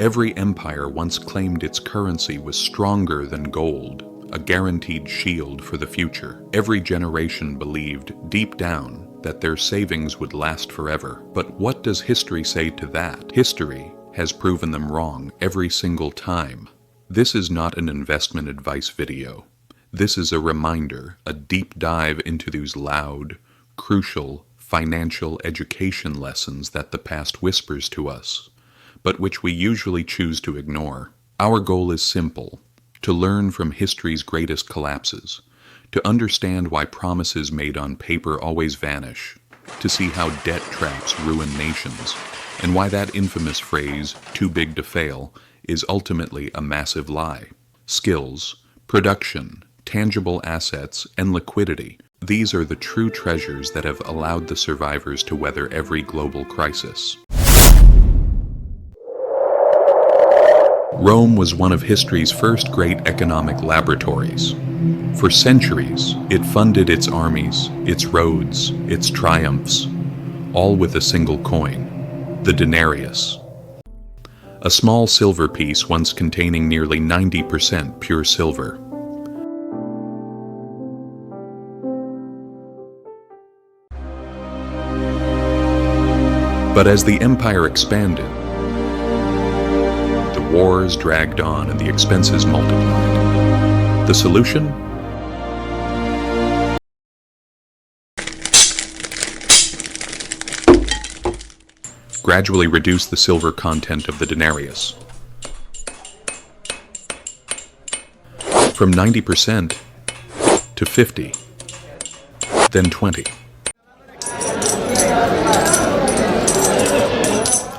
Every empire once claimed its currency was stronger than gold, a guaranteed shield for the future. Every generation believed, deep down, that their savings would last forever. But what does history say to that? History has proven them wrong every single time. This is not an investment advice video. This is a reminder, a deep dive into those loud, crucial, financial education lessons that the past whispers to us, but which we usually choose to ignore. Our goal is simple: to learn from history's greatest collapses, to understand why promises made on paper always vanish, to see how debt traps ruin nations, and why that infamous phrase, "too big to fail," is ultimately a massive lie. Skills, production, tangible assets, and liquidity. These are the true treasures that have allowed the survivors to weather every global crisis. Rome was one of history's first great economic laboratories. For centuries, it funded its armies, its roads, its triumphs, all with a single coin, the denarius. A small silver piece once containing nearly 90% pure silver. But as the empire expanded, the wars dragged on and the expenses multiplied. The solution? Gradually reduce the silver content of the denarius. From 90% to 50, then 20.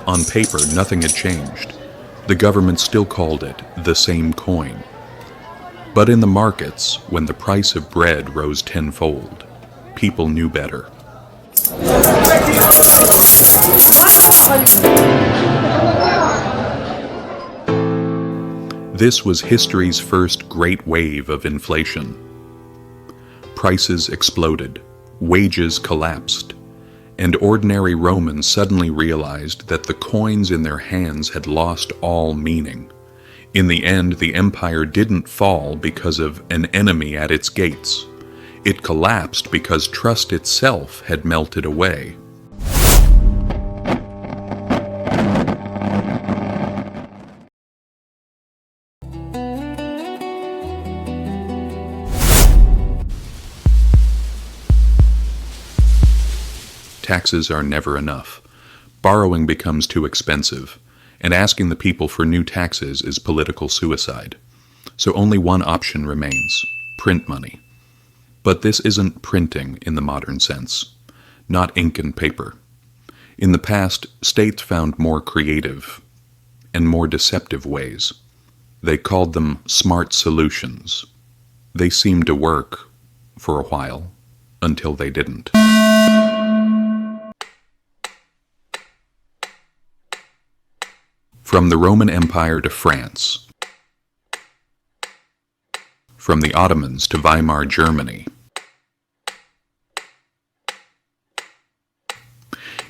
On paper, nothing had changed. The government still called it the same coin. But in the markets, when the price of bread rose tenfold, people knew better. This was history's first great wave of inflation. Prices exploded, wages collapsed, and ordinary Romans suddenly realized that the coins in their hands had lost all meaning. In the end, the empire didn't fall because of an enemy at its gates. It collapsed because trust itself had melted away. Taxes are never enough. Borrowing becomes too expensive, and asking the people for new taxes is political suicide. So only one option remains: print money. But this isn't printing in the modern sense, not ink and paper. In the past, states found more creative and more deceptive ways. They called them smart solutions. They seemed to work for a while, until they didn't. From the Roman Empire to France, from the Ottomans to Weimar Germany,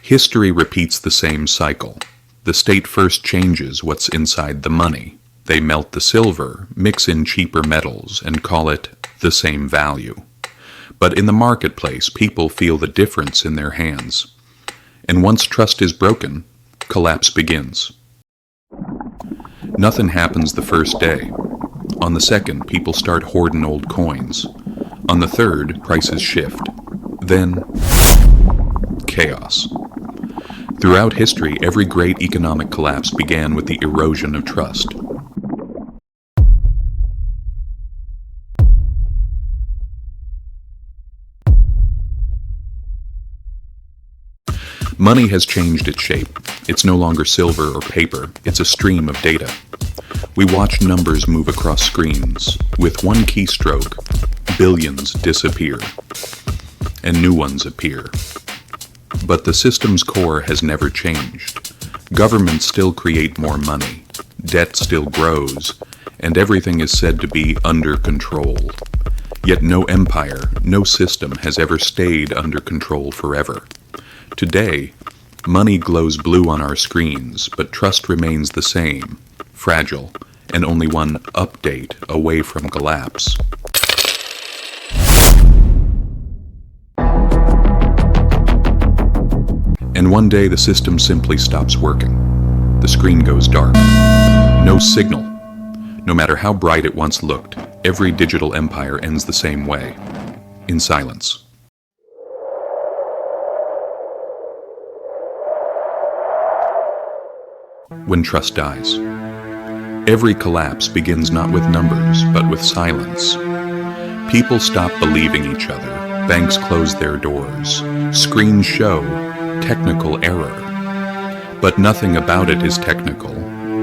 history repeats the same cycle. The state first changes what's inside the money. They melt the silver, mix in cheaper metals, and call it the same value. But in the marketplace, people feel the difference in their hands. And once trust is broken, collapse begins. Nothing happens the first day. On the second, people start hoarding old coins. On the third, prices shift. Then, chaos. Throughout history, every great economic collapse began with the erosion of trust. Money has changed its shape. It's no longer silver or paper, it's a stream of data. We watch numbers move across screens. With one keystroke, billions disappear, and new ones appear. But the system's core has never changed. Governments still create more money, debt still grows, and everything is said to be under control. Yet no empire, no system has ever stayed under control forever. Today, Money glows blue on our screens, but trust remains the same, fragile, and only one update away from collapse. And one day the system simply stops working. The screen goes dark. No signal. No matter how bright it once looked, every digital empire ends the same way, in silence. When trust dies. Every collapse begins not with numbers, but with silence. People stop believing each other. Banks close their doors. Screens show technical error. But nothing about it is technical.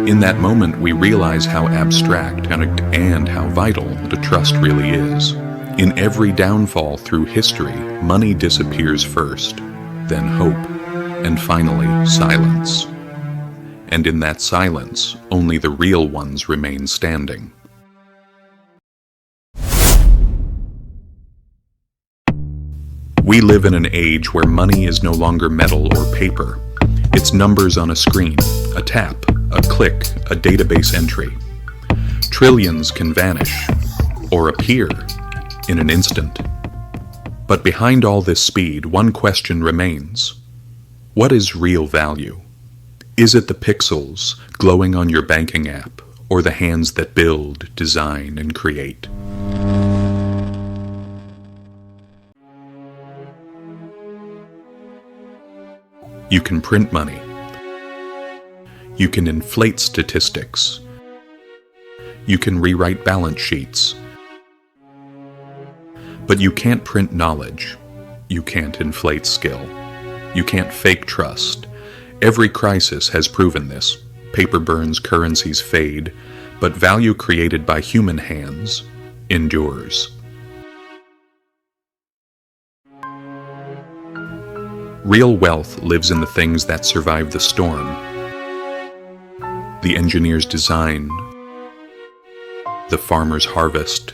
In that moment, we realize how abstract and how vital the trust really is. In every downfall through history, money disappears first, then hope, and finally silence. And in that silence, only the real ones remain standing. We live in an age where money is no longer metal or paper. It's numbers on a screen, a tap, a click, a database entry. Trillions can vanish, or appear, in an instant. But behind all this speed, one question remains. What is real value? Is it the pixels glowing on your banking app, or the hands that build, design, and create? You can print money. You can inflate statistics. You can rewrite balance sheets. But you can't print knowledge. You can't inflate skill. You can't fake trust. Every crisis has proven this. Paper burns, currencies fade, but value created by human hands endures. Real wealth lives in the things that survive the storm. The engineer's design, the farmer's harvest,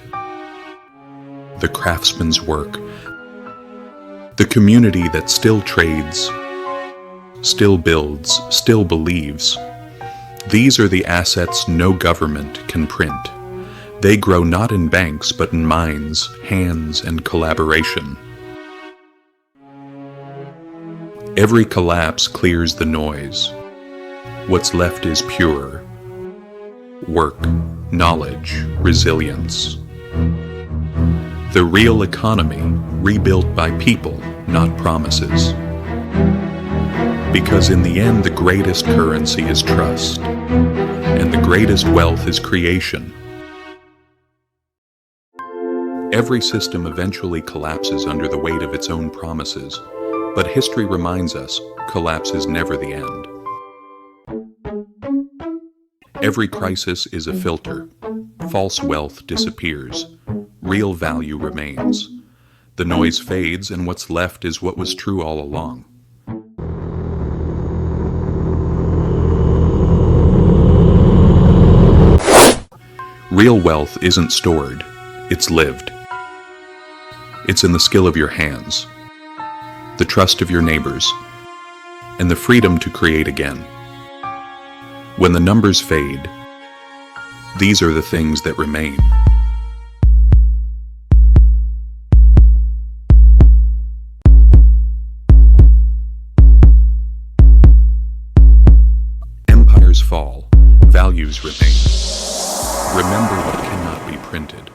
the craftsman's work, the community that still trades, still builds, still believes. These are the assets no government can print. They grow not in banks, but in minds, hands, and collaboration. Every collapse clears the noise. What's left is pure work, knowledge, resilience. The real economy, rebuilt by people, not promises. Because in the end, the greatest currency is trust, and the greatest wealth is creation. Every system eventually collapses under the weight of its own promises, but history reminds us collapse is never the end. Every crisis is a filter. False wealth disappears. Real value remains. The noise fades, and what's left is what was true all along. Real wealth isn't stored, it's lived. It's in the skill of your hands, the trust of your neighbors, and the freedom to create again. When the numbers fade, these are the things that remain. Empires fall, values remain. Remember what cannot be printed.